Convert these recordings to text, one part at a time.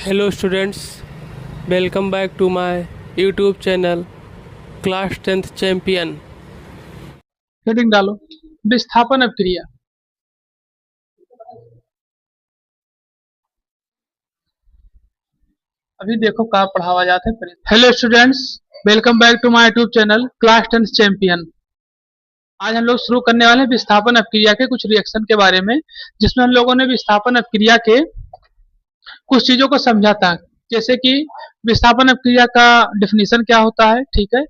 Hello students, welcome back to my YouTube channel class 10th champion. Heading डालो विस्थापन अभिक्रिया। अभी देखो कहाँ पढ़ावा जाता है। Hello students, welcome back to my YouTube channel class 10th champion. आज हम लोग शुरू करने वाले हैं विस्थापन अभिक्रिया के कुछ रिएक्शन के बारे में, जिसमें हम लोगों ने विस्थापन अभिक्रिया के कुछ चीजों को समझा था। जैसे कि विस्थापन अभिक्रिया का डेफिनेशन क्या होता है, ठीक है,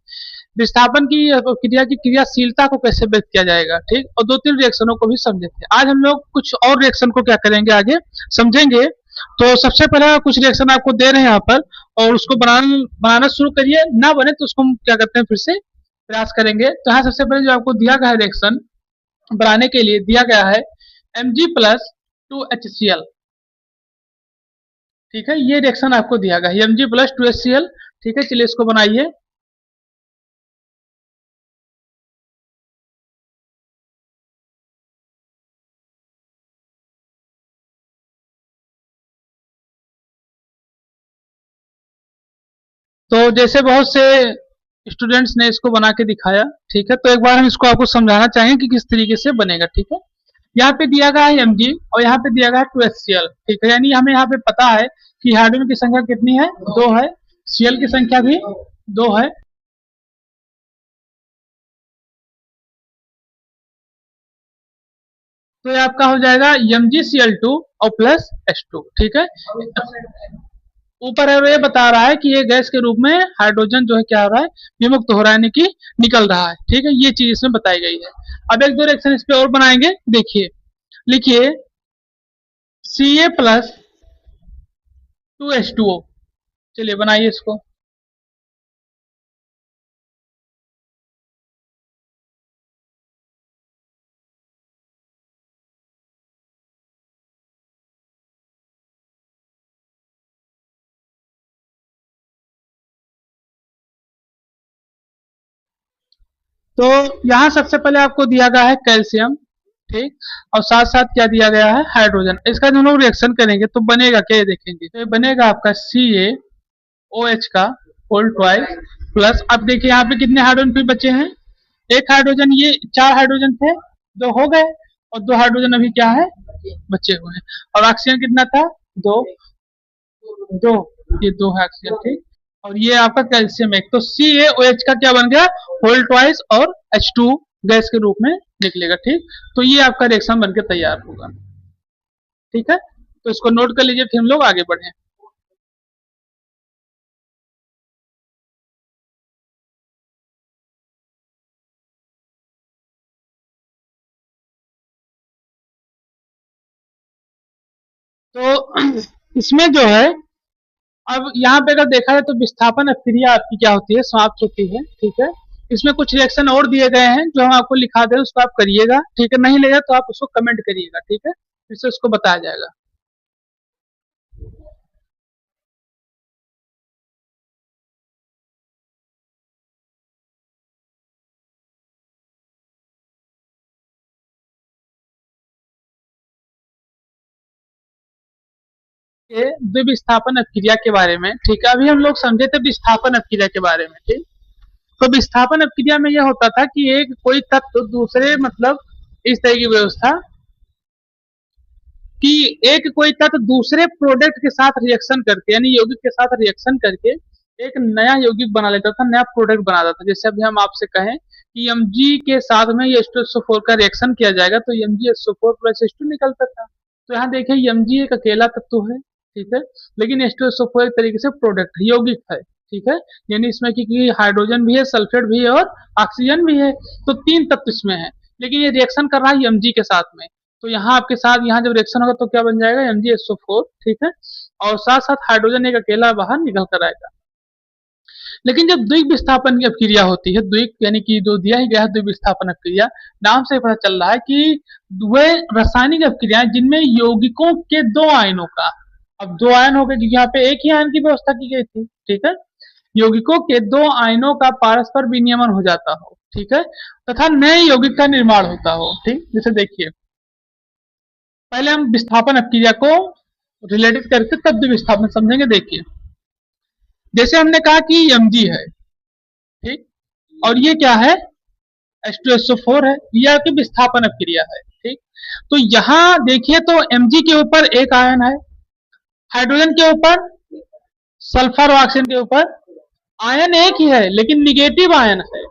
विस्थापन की क्रिया की क्रियाशीलता को कैसे व्यक्त किया जाएगा, ठीक, और दो तीन रिएक्शनों को भी समझे थे। आज हम लोग कुछ और रिएक्शन को क्या करेंगे, आगे समझेंगे। तो सबसे पहले कुछ रिएक्शन आपको दे रहे हैं यहाँ पर, और उसको बनाना शुरू करिए। ना बने तो उसको हम क्या करते हैं, फिर से प्रयास करेंगे। तो यहाँ सबसे पहले जो आपको दिया गया है रिएक्शन बनाने के लिए दिया गया है Mg+2HCl, ठीक है, ये रिएक्शन आपको दिया गया है Mg+2HCl, ठीक है। चलिए इसको बनाइए। तो जैसे बहुत से स्टूडेंट्स ने इसको बना के दिखाया, ठीक है, तो एक बार हम इसको आपको समझाना चाहेंगे कि किस तरीके से बनेगा, ठीक है। यहाँ पे दिया गया है Mg और यहाँ पे दिया गया है 2HCl, ठीक है, यानी हमें यहाँ पे पता है कि हाइड्रोजन की संख्या कितनी है, 2 है, Cl की संख्या भी 2 है। तो ये आपका हो जाएगा MgCl2 और प्लस H2, ठीक है। ऊपर है वो ये बता रहा है कि ये गैस के रूप में हाइड्रोजन जो है क्या हो रहा है, विमुक्त हो रहा है, यानी कि निकल रहा है, ठीक है। ये चीज इसमें बताई गई है। अब एक दो रिएक्शन इस पे और बनाएंगे, देखिए, लिखिए Ca+2H2O। चलिए बनाइए इसको। तो यहाँ सबसे पहले आपको दिया गया है कैल्शियम, ठीक, और साथ साथ क्या दिया गया है, हाइड्रोजन। इसका जो लोग रिएक्शन करेंगे तो बनेगा क्या, ये देखेंगे। तो ये बनेगा आपका CaOH का होल ट्वाइस प्लस, अब देखिए यहाँ पे कितने हाइड्रोजन फिर बचे हैं, एक हाइड्रोजन, ये 4 हाइड्रोजन थे, 2 हो गए, और 2 हाइड्रोजन अभी क्या है, बचे हुए हैं। और ऑक्सीजन कितना था, 2, 2, ये 2 है ऑक्सीजन, ठीक। और ये आपका कैल्शियम एक, तो CaOH का क्या बन गया, होल ट्वाइस और H2 गैस के रूप में निकलेगा, ठीक। तो ये आपका रिएक्शन बनके तैयार होगा, ठीक है। तो इसको नोट कर लीजिए, फिर हम लोग आगे बढ़े। तो इसमें जो है, अब यहाँ पे अगर देखा जाए तो विस्थापन अभिक्रिया आपकी क्या होती है, समाप्त होती है, ठीक है। इसमें कुछ रिएक्शन और दिए गए हैं जो हम आपको लिखा दे, उसको आप करिएगा, ठीक है। नहीं लेगा तो आप उसको कमेंट करिएगा, ठीक है, फिर से उसको बताया जाएगा। ये द्विविस्थापन अभिक्रिया के बारे में, ठीक है, अभी हम लोग समझे थे विस्थापन अभिक्रिया के बारे में, ठीक। तो विस्थापन अभिक्रिया में यह होता था कि एक कोई तत्व दूसरे, मतलब इस तरह की व्यवस्था कि एक कोई तत्व दूसरे प्रोडक्ट के साथ रिएक्शन करके, यानी यौगिक के साथ रिएक्शन करके एक नया यौगिक बना लेता था, नया प्रोडक्ट बनाता था। जैसे अभी हम आपसे कहें कि Mg के साथ में H2SO4 का रिएक्शन किया जाएगा तो MgSO4 प्लस H2 निकलता था। तो यहाँ देखिए Mg एक अकेला तत्व है, ठीक है, लेकिन H2SO4 एक तरीके से प्रोडक्ट है, यौगिक है, ठीक है। यानी इसमें क्योंकि हाइड्रोजन भी है, सल्फेट भी है और ऑक्सीजन भी है, तो 3 तत्व इसमें है, लेकिन ये रिएक्शन कर रहा है Mg के साथ में। तो यहाँ आपके साथ यहाँ जब रिएक्शन होगा तो क्या बन जाएगा, MgSO4, ठीक है, और साथ साथ हाइड्रोजन एक अकेला बाहर निकल कर आएगा। लेकिन जब द्विक विस्थापन की अभिक्रिया होती है, द्विक यानी कि जो दिया ही गया है द्विक विस्थापन अभिक्रिया, नाम से पता चल रहा है कि वे रासायनिक अभिक्रियाएं जिनमें यौगिकों के 2 आयनों का, अब 2 आयन हो गए क्योंकि यहाँ पे एक ही आयन की व्यवस्था की गई थी, ठीक है, यौगिकों के 2 आयनों का पारस्पर विनियमन हो जाता हो, ठीक है, तथा नए यौगिक का निर्माण होता हो, ठीक। जैसे देखिए, पहले हम विस्थापन अभिक्रिया को रिलेटेड करके तब द्विविस्थापन समझेंगे। देखिए, जैसे हमने कहा कि Mg है, ठीक, और ये क्या है, H2SO4 है, ये आपकी विस्थापन क्रिया है, ठीक। तो यहाँ देखिए तो Mg के ऊपर एक आयन है, हाइड्रोजन के ऊपर, सल्फर और ऑक्सीजन के ऊपर आयन एक ही है लेकिन निगेटिव आयन है,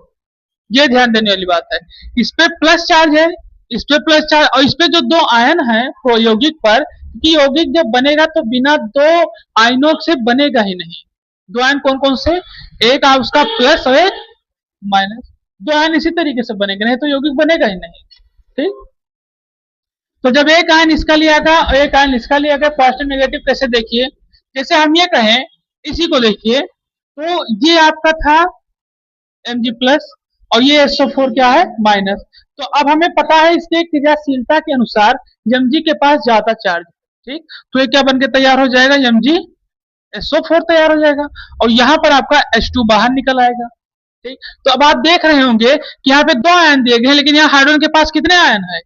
ये ध्यान देने वाली बात है। इस पे प्लस चार्ज है, इस पे प्लस चार्ज, और इस पे जो दो आयन है यौगिक पर, कि यौगिक जब बनेगा तो बिना दो आयनों से बनेगा ही नहीं। दो आयन कौन कौन से, एक उसका प्लस और एक माइनस, दो आयन इसी तरीके से बनेगा, नहीं तो यौगिक बनेगा ही नहीं, ठीक। तो जब एक आयन इसका लिया गया और एक आयन इसका लिया गया, पॉजिटिव नेगेटिव कैसे, देखिए, जैसे हम ये कहें, इसी को देखिए, तो ये आपका था Mg प्लस और ये SO4 क्या है, माइनस। तो अब हमें पता है इसके क्रियाशीलता के अनुसार Mg के पास ज्यादा चार्ज, ठीक, तो ये क्या बन के तैयार हो जाएगा, MgSO4 तैयार हो जाएगा, और यहाँ पर आपका H2 बाहर निकल आएगा, ठीक। तो अब आप देख रहे होंगे कि यहाँ पे दो आयन दिए गए हैं, लेकिन यहाँ हाइड्रोजन के पास कितने आयन है,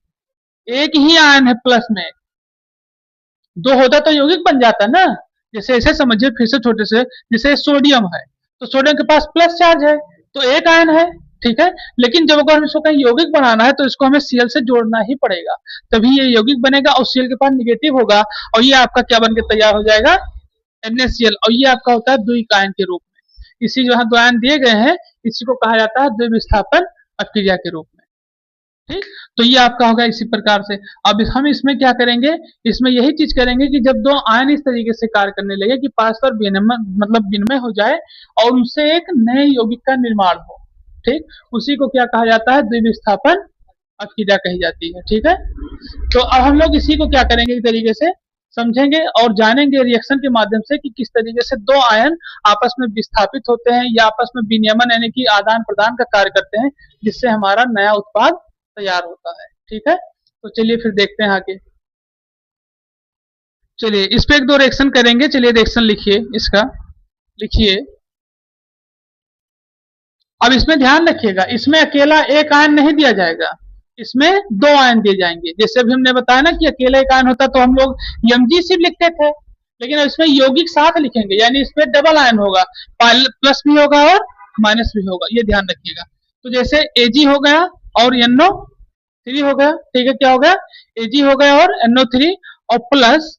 एक ही आयन है प्लस में, दो होता तो यौगिक बन जाता ना। जैसे ऐसे समझिए फिर से छोटे से, जैसे सोडियम है, तो सोडियम के पास प्लस चार्ज है, तो एक आयन है, ठीक है, लेकिन जब अगर हम इसको कहीं यौगिक बनाना है तो इसको हमें Cl से जोड़ना ही पड़ेगा, तभी ये यौगिक बनेगा, और Cl के पास निगेटिव होगा, और ये आपका क्या बन के तैयार हो जाएगा, NaCl, और ये आपका होता है द्विक आयन के रूप में। इसी जो यहाँ दो आयन दिए गए हैं, इसी को कहा जाता है द्विविस्थापन अक्रिया के रूप में, ठीक। तो ये आपका होगा इसी प्रकार से। अब हम इसमें क्या करेंगे, इसमें यही चीज करेंगे कि जब दो आयन इस तरीके से कार्य करने लगे कि परस्पर विनिमय, मतलब विनिमय हो जाए और उनसे एक नए यौगिक का निर्माण हो, ठीक, उसी को क्या कहा जाता है, द्विविस्थापन अक्रिया कही जाती है, ठीक है। तो अब हम लोग इसी को क्या करेंगे, एक तरीके से समझेंगे और जानेंगे रिएक्शन के माध्यम से कि किस तरीके से दो आयन आपस में विस्थापित होते हैं या आपस में विनियमन यानी कि आदान प्रदान का कार्य करते हैं, जिससे हमारा नया उत्पाद तैयार होता है, ठीक है। तो चलिए फिर देखते हैं आगे। चलिए इस पे एक दो रिएक्शन करेंगे, चलिए रिएक्शन लिखिए, इसका लिखिए। अब इसमें ध्यान रखिएगा, इसमें अकेला एक आयन नहीं दिया जाएगा, इसमें दो आयन दिए जाएंगे। जैसे अभी हमने बताया ना कि अकेला एक आयन होता तो हम लोग Mg सिर्फ लिखते थे, लेकिन इसमें यौगिक साथ लिखेंगे, यानी इसमें डबल आयन होगा, प्लस भी होगा और माइनस भी होगा, ये ध्यान रखिएगा। तो जैसे Ag हो गया और NO3 हो गया, ठीक है, क्या हो गया, Ag हो गया और NO3 और प्लस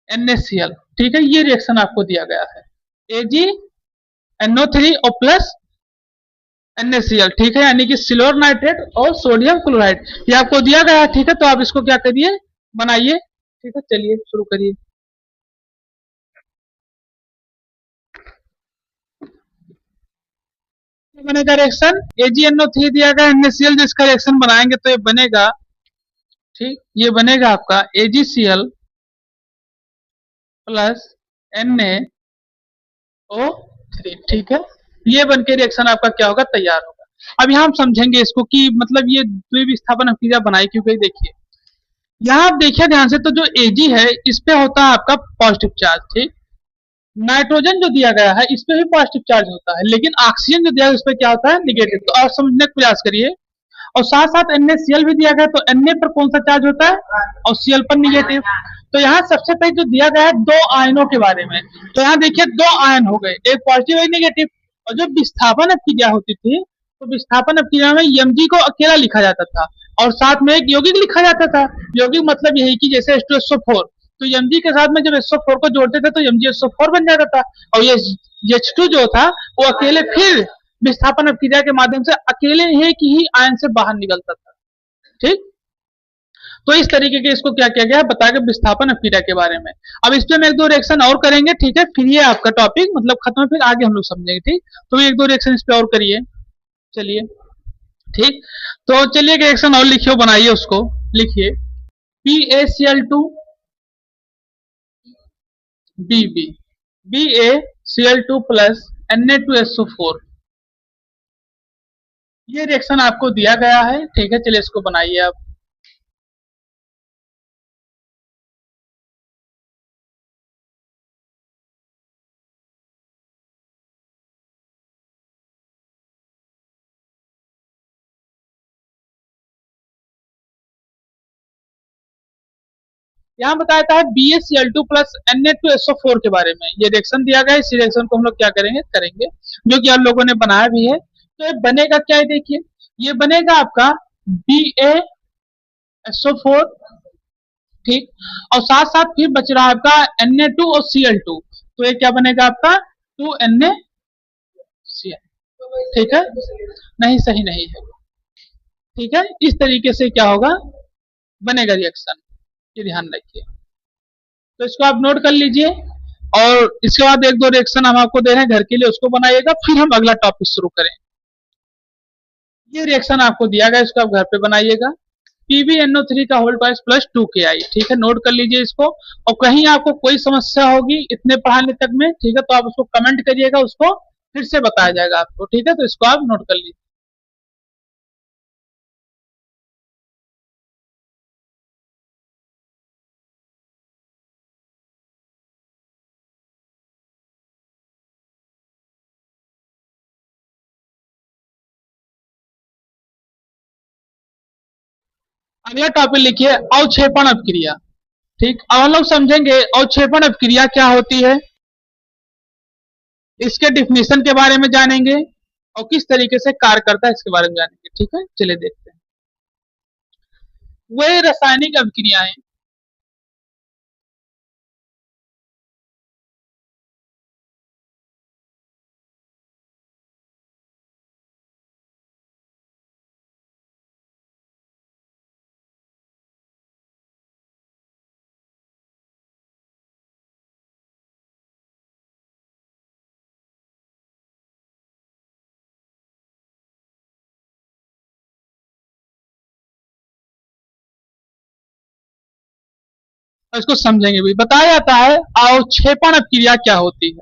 NaCl, ठीक है, ये रिएक्शन आपको दिया गया है, Ag NO3 और प्लस NaCl, ठीक है, यानी कि सिल्वर नाइट्रेट और सोडियम क्लोराइड, ये आपको दिया गया है, ठीक है। तो आप इसको क्या करिए, बनाइए, ठीक है, चलिए शुरू करिए। बनेगा रिएक्शन, AgNO3 दिया गया, NaCl जिसका रिएक्शन बनाएंगे तो ये बनेगा, ठीक, ये बनेगा आपका AgCl प्लस NaO3, ठीक है, ये बन के रिएक्शन आपका क्या होगा, तैयार होगा। अब यहाँ हम समझेंगे इसको कि मतलब ये द्विविस्थापन अक्रिया बनाई क्यों गई। देखिए यहाँ आप देखिए ध्यान से, तो जो Ag है इस पे होता है आपका पॉजिटिव चार्ज, ठीक, नाइट्रोजन जो दिया गया है इस पे भी पॉजिटिव चार्ज होता है, लेकिन ऑक्सीजन जो दिया है उस पे क्या होता है, निगेटिव। तो आप समझने का प्रयास करिए, और साथ साथ NaCl भी दिया गया, तो Na पर कौन सा चार्ज होता है, और Cl पर निगेटिव। तो यहाँ सबसे पहले जो दिया गया है दो आयनों के बारे में, तो यहाँ देखिए दो आयन हो गए, एक पॉजिटिव एक निगेटिव। और जो विस्थापन अक्रिया होती थी, तो विस्थापन अक्रिया में Mg को अकेला लिखा जाता था और साथ में एक यौगिक लिखा जाता था। यौगिक मतलब यही कि जैसे H2SO4, तो Mg के साथ में जब SO4 को जोड़ते थे तो MgSO4 बन जाता था, और ये H2 जो था वो अकेले फिर विस्थापन अक्रिया के माध्यम से अकेले एक ही आयन से बाहर निकलता था, ठीक। तो इस तरीके के इसको क्या किया गया बताया विस्थापन अक्रिया के बारे में। अब इस पे हम एक दो रिएक्शन और करेंगे, ठीक है, फिर ये आपका टॉपिक मतलब खत्म, फिर आगे हम लोग समझेंगे, ठीक। तो एक दो रिएक्शन इस पे और करिए, चलिए, ठीक। तो चलिए एक रिएक्शन और लिखिए, बनाइए उसको, लिखिए BaCl2 Bb, BaCl2 plus Na2SO4, ये रिएक्शन आपको दिया गया है, ठीक है, चलिए इसको बनाइए आप। यहाँ बताया है BaCl2 प्लस Na2SO4 के बारे में। ये रिएक्शन दिया गया है, इस रिएक्शन को हम लोग क्या करेंगे, जो कि आप लोगों ने बनाया भी है। तो ये बनेगा क्या है, देखिए ये बनेगा आपका BaSO4, ठीक, और साथ साथ फिर बच रहा है आपका Na2 और Cl2, तो ये क्या बनेगा आपका 2NaCl, ठीक है, नहीं सही नहीं है, ठीक है। इस तरीके से क्या होगा, बनेगा रिएक्शन, ये ध्यान रखिए। तो इसको आप नोट कर लीजिए, और इसके बाद एक दो रिएक्शन हम आपको दे रहे हैं घर के लिए, उसको बनाइएगा, फिर हम अगला टॉपिक शुरू करें। ये रिएक्शन आपको दिया गया, इसको आप घर पे बनाइएगा। PbNO3 का होल ट्वाइस प्लस 2Ki, ठीक है, नोट कर लीजिए इसको। और कहीं आपको कोई समस्या होगी इतने पढ़ाने तक में, ठीक है, तो आप उसको कमेंट करिएगा, उसको फिर से बताया जाएगा आपको, ठीक है। तो इसको आप नोट कर लीजिए। अगला टॉपिक लिखिए अवक्षेपण अपक्रिया, ठीक। अब हम लोग समझेंगे अवक्षेपण अपक्रिया क्या होती है, इसके डिफिनेशन के बारे में जानेंगे, और किस तरीके से कार्य करता है इसके बारे में जानेंगे, ठीक है। चलिए देखते हैं। वे रासायनिक अभिक्रियाएं इसको समझेंगे भी। बताया जाता है अवक्षेपण अपक्रिया क्या होती है।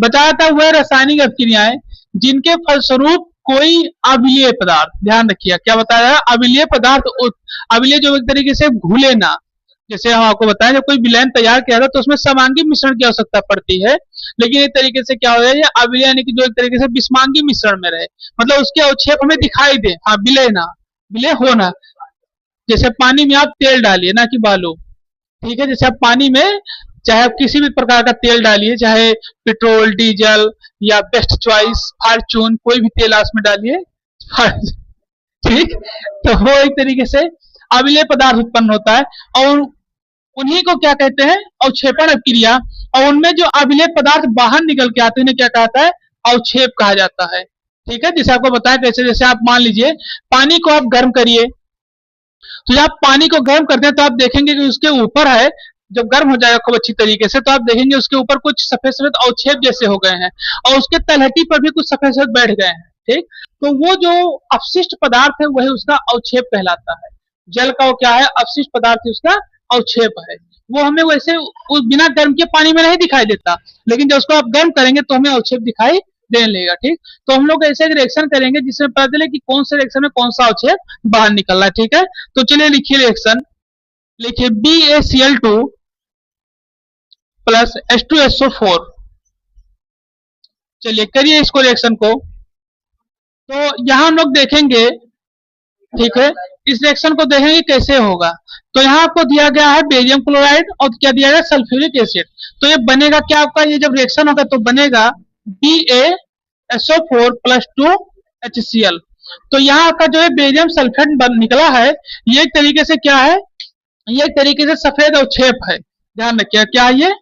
बताया जाता है वह रासायनिक अपक्रियाएं जिनके फलस्वरूप कोई अभिलेय पदार्थ, ध्यान रखिए क्या बताया है, अभिलेय पदार्थ, अभिलेय जो एक तरीके से घुले ना, जैसे हम आपको बताएं जब कोई विलयन तैयार किया था तो उसमें समांगी मिश्रण की आवश्यकता पड़ती है, लेकिन एक तरीके से क्या हो जाए, अभिलय यानी कि जो एक तरीके से विस्मांगी मिश्रण में रहे, मतलब उसके अवक्षेप हमें दिखाई दे, हाँ विलय ना, विलय हो ना। जैसे पानी में आप तेल डालिए ना कि बालू, ठीक है, जैसे आप पानी में चाहे आप किसी भी प्रकार का तेल डालिए, चाहे पेट्रोल, डीजल या बेस्ट चॉइस फॉर्चून, कोई भी तेल आप उसमें डालिए, ठीक, तो वो एक तरीके से अविलेय पदार्थ उत्पन्न होता है, और उन्हीं को क्या कहते हैं, अवक्षेपण अपक्रिया। और उनमें जो अविलेय पदार्थ बाहर निकल के आते हैं उन्हें क्या कहता है, अवक्षेप कहा जाता है, ठीक है। जैसे आपको बताया कैसे, जैसे आप मान लीजिए पानी को आप गर्म करिए, तो जब आप पानी को गर्म करते हैं तो आप देखेंगे कि उसके ऊपर है, जब गर्म हो जाएगा खूब अच्छी तरीके से, तो आप देखेंगे उसके ऊपर कुछ सफेद सफेद अवक्षेप जैसे हो गए हैं, और उसके तलहटी पर भी कुछ सफेद सफेद बैठ गए हैं, ठीक। तो वो जो अपशिष्ट पदार्थ है वही उसका अवक्षेप कहलाता है। जल का वो क्या है, अपशिष्ट पदार्थ उसका अवक्षेप है। वो हमें वैसे बिना गर्म के पानी में नहीं दिखाई देता, लेकिन जब उसको आप गर्म करेंगे तो हमें अवक्षेप दिखाई देने लगेगा, ठीक। तो हम लोग ऐसे एक रिएक्शन करेंगे जिसमें पता चले कि कौन से रिएक्शन में कौन सा अवक्षेप बाहर निकल रहा है, ठीक है। तो चलिए लिखिए रिएक्शन, लिखिए BaCl2 प्लस H2SO4, चलिए करिए इसको रिएक्शन को। तो यहां हम लोग देखेंगे, ठीक है, इस रिएक्शन को देखेंगे कैसे होगा। तो यहाँ आपको दिया गया है बेरियम क्लोराइड और क्या दिया गया, सल्फ्यूरिक एसिड। तो ये बनेगा क्या आपका, ये जब रिएक्शन होगा तो बनेगा BaSO4 प्लस 2HCl। तो यहाँ आपका जो है बेरियम सल्फेट निकला है, ये एक तरीके से क्या है, ये एक तरीके से सफेद अवक्षेप है, ध्यान रखिए क्या है ये,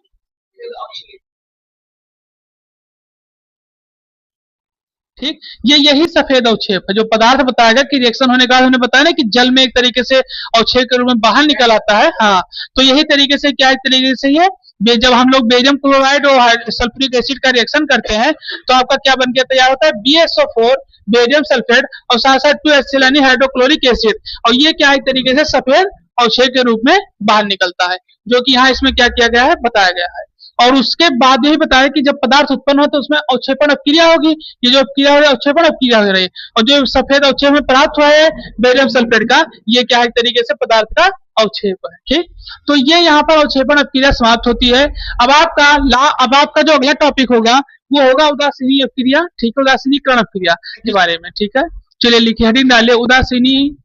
ठीक। ये यही सफेद अवक्षेप है जो पदार्थ बताएगा कि रिएक्शन होने के बाद हमने बताया ना कि जल में एक तरीके से अवक्षेप के रूप में बाहर निकल आता है, हाँ। तो यही तरीके से क्या, एक तरीके से ये जब हम लोग बेरियम क्लोराइड और सल्फ्यूरिक एसिड का रिएक्शन करते हैं तो आपका क्या बन के तैयार होता है, BaSO4 बेरियम सल्फेट और साथ साथ 2HCl यानी हाइड्रोक्लोरिक एसिड, और ये क्या एक तरीके से सफेद अवक्षेप के रूप में बाहर निकलता है, जो कि यहाँ इसमें क्या किया गया है, बताया गया है। और उसके बाद यही बताया कि जब पदार्थ उत्पन्न हो तो उसमें अवक्षेपण अपक्रिया होगी, ये जो अपक्रिया हो रही है अवक्षेपण अपक्रिया हो रही है, और जो सफेद अवक्षेप में प्राप्त हुआ है बेरियम सल्फेट का, ये क्या है एक तरीके से पदार्थ का अवक्षेप है, ठीक। तो ये यहाँ पर अवक्षेपण अपक्रिया समाप्त होती है। अब आपका जो अगला टॉपिक होगा वो होगा उदासीनी अपक्रिया, ठीक है, उदासीनीकरण अपक्रिया के बारे में, ठीक है। चलिए लिखिए हेडिंग डालिए उदासीनी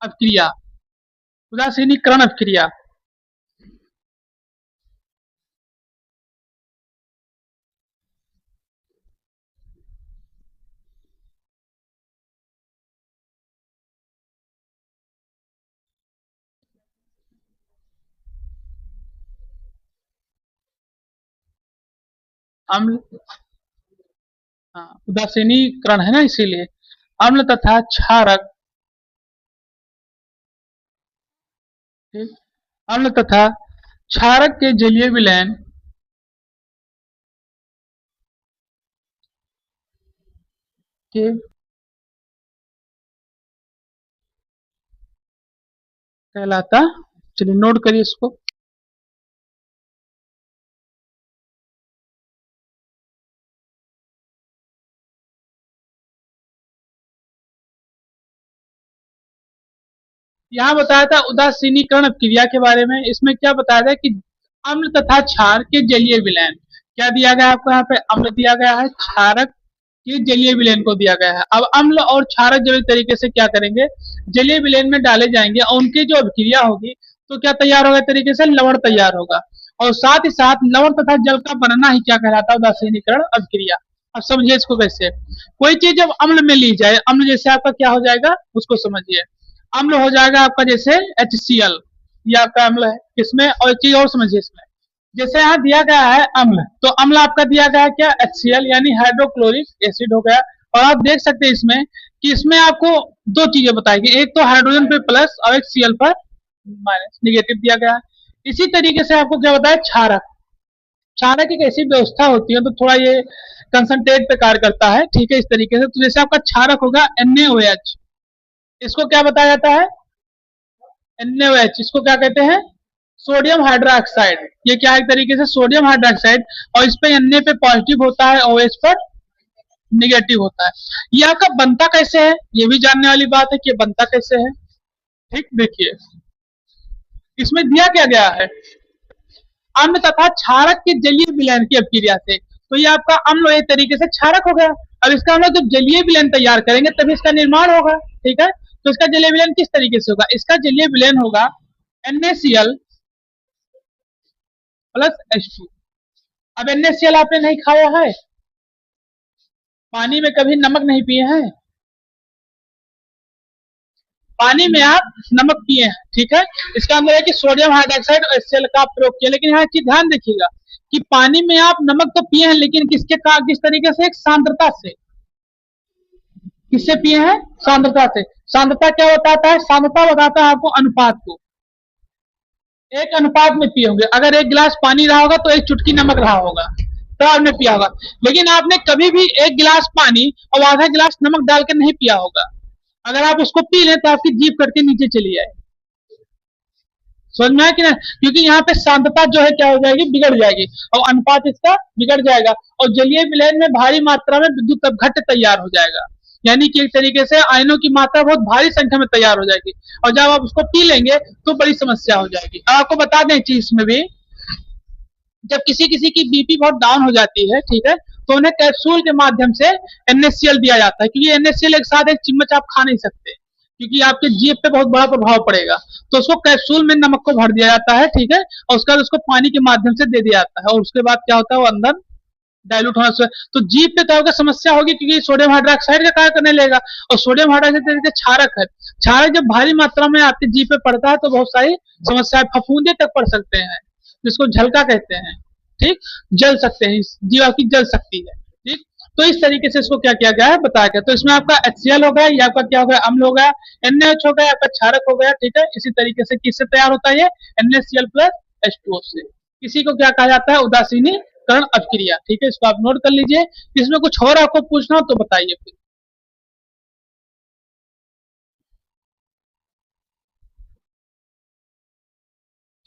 अपक्रिया, उदासीनीकरण अपक्रिया। अम्ल, हाँ उदासीनीकरण है ना, इसीलिए अम्ल तथा क्षारक, ठीक, अम्ल तथा क्षारक के जलीय विलयन के कहलाता, चलिए नोट करिए इसको। यहाँ बताया था उदासीनीकरण क्रिया के बारे में, इसमें क्या बताया था कि अम्ल तथा क्षार के जलीय विलयन, क्या दिया गया है आपको, यहाँ पे अम्ल दिया गया है, क्षारक के जलीय विलयन को दिया गया है। अब अम्ल और क्षारक जब एक तरीके से क्या करेंगे, जलीय विलयन में डाले जाएंगे और उनकी जो अभिक्रिया होगी तो क्या तैयार होगा, तरीके से लवण तैयार होगा। और साथ ही साथ लवण तथा जल का बनना ही क्या कहलाता है, उदासीनीकरण अभिक्रिया। अब समझिए इसको कैसे, कोई चीज जब अम्ल में ली जाए, अम्ल जैसे आपका क्या हो जाएगा उसको समझिए, अम्ल हो जाएगा आपका जैसे HCl, ये आपका अम्ल है। इसमें और एक चीज और समझिए, इसमें जैसे यहाँ दिया गया है अम्ल, तो अम्ल आपका दिया गया है क्या, HCl यानी हाइड्रोक्लोरिक एसिड हो गया। और आप देख सकते हैं इसमें कि इसमें आपको दो चीजें बताएगी, एक तो हाइड्रोजन पे प्लस और एक Cl पर माइनस नेगेटिव दिया गया है। इसी तरीके से आपको क्या बताया, क्षारक, क्षारक एक ऐसी व्यवस्था होती है, तो थोड़ा ये कंसंट्रेट पे कार्य करता है, ठीक है, इस तरीके से। तो जैसे आपका क्षारक होगा NaOH, इसको क्या बताया जाता है, NaOH, इसको क्या कहते हैं, सोडियम हाइड्रोक्साइड। ये क्या है, एक तरीके से सोडियम हाइड्रोक्साइड, और इस पे Na पे पॉजिटिव होता है, OH पर निगेटिव होता है। ये आपका बनता कैसे है, ये भी जानने वाली बात है कि ये बनता कैसे है। ठीक, देखिए इसमें दिया क्या गया है, अम्ल तथा क्षारक के जलीय विलयन की अभिक्रिया से, तो ये आपका अम्ल एक तरीके से क्षारक हो गया। अब इसका हम लोग जब जलीय विलयन तैयार करेंगे तभी इसका निर्माण होगा, ठीक है। तो इसका जलीय विलयन किस तरीके से होगा, इसका जलीय विलयन होगा NaCl प्लस H2। अब NaCl आपने नहीं खाया है, पानी में कभी नमक नहीं पिए हैं, पानी में आप नमक पिए हैं, ठीक है। इसका मतलब है कि सोडियम हाइड्रोक्साइड और HCl का प्रयोग किया, लेकिन यहाँ चीज ध्यान देखिएगा कि पानी में आप नमक तो पिए हैं, लेकिन किस तरीके से, एक सांद्रता से। किससे पिए हैं, सांद्रता से। सांद्रता क्या बताता है, सांद्रता बताता है आपको अनुपात को, एक अनुपात में पिए होंगे। अगर एक गिलास पानी रहा होगा तो एक चुटकी नमक रहा होगा, तो आपने पिया होगा। लेकिन आपने कभी भी एक गिलास पानी और आधा गिलास नमक डाल के नहीं पिया होगा, अगर आप उसको पी लें तो आपकी जीभ कट के नीचे चली जाए, समझ में आया कि नहीं, क्योंकि यहाँ पे सांद्रता जो है क्या हो जाएगी, बिगड़ जाएगी, और अनुपात इसका बिगड़ जाएगा, और जलीय विलयन में भारी मात्रा में विद्युत अपघट्ट तैयार हो जाएगा, यानी कि एक तरीके से आयनों की मात्रा बहुत भारी संख्या में तैयार हो जाएगी, और जब आप उसको पी लेंगे तो बड़ी समस्या हो जाएगी। अब आपको बता दें चीज इसमें भी, जब किसी किसी की बीपी बहुत डाउन हो जाती है, ठीक है, तो उन्हें कैप्सूल के माध्यम से NaCl दिया जाता है, क्योंकि NaCl एक साथ एक चिम्मच आप खा नहीं सकते, क्योंकि आपके जीभ पे बहुत बड़ा प्रभाव पड़ेगा। तो उसको कैप्सूल में नमक को भर दिया जाता है, ठीक है, और उसके बाद उसको पानी के माध्यम से दे दिया जाता है, और उसके बाद क्या होता है, वो अंदर डाइल्यूट होने से तो जीभ पे तो समस्या होगी, क्योंकि सोडियम हाइड्रोक्साइड का कार्य करने लगेगा, और सोडियम हाइड्रोक्साइड क्षारक है। क्षारक जब भारी मात्रा में आपके जीभ पे पड़ता है तो बहुत सारी समस्याएं, फफूंदे तक पड़ सकते हैं, जिसको झलका कहते हैं, ठीक, जल सकते हैं, जीव आपकी जल सकती है, ठीक। तो इस तरीके से इसको क्या किया गया है, बताया गया। तो इसमें आपका HCl हो गया, ये आपका क्या हो गया, अम्ल हो गया, NaOH हो गया, आपका क्षारक हो गया, ठीक है। इसी तरीके से किससे तैयार होता है, ये NaCl प्लस H2O से। किसी को क्या कहा जाता है, उदासीनीकरण अभिक्रिया, ठीक है, इसको आप नोट कर लीजिए। इसमें कुछ और आपको पूछना हो तो बताइए फिर,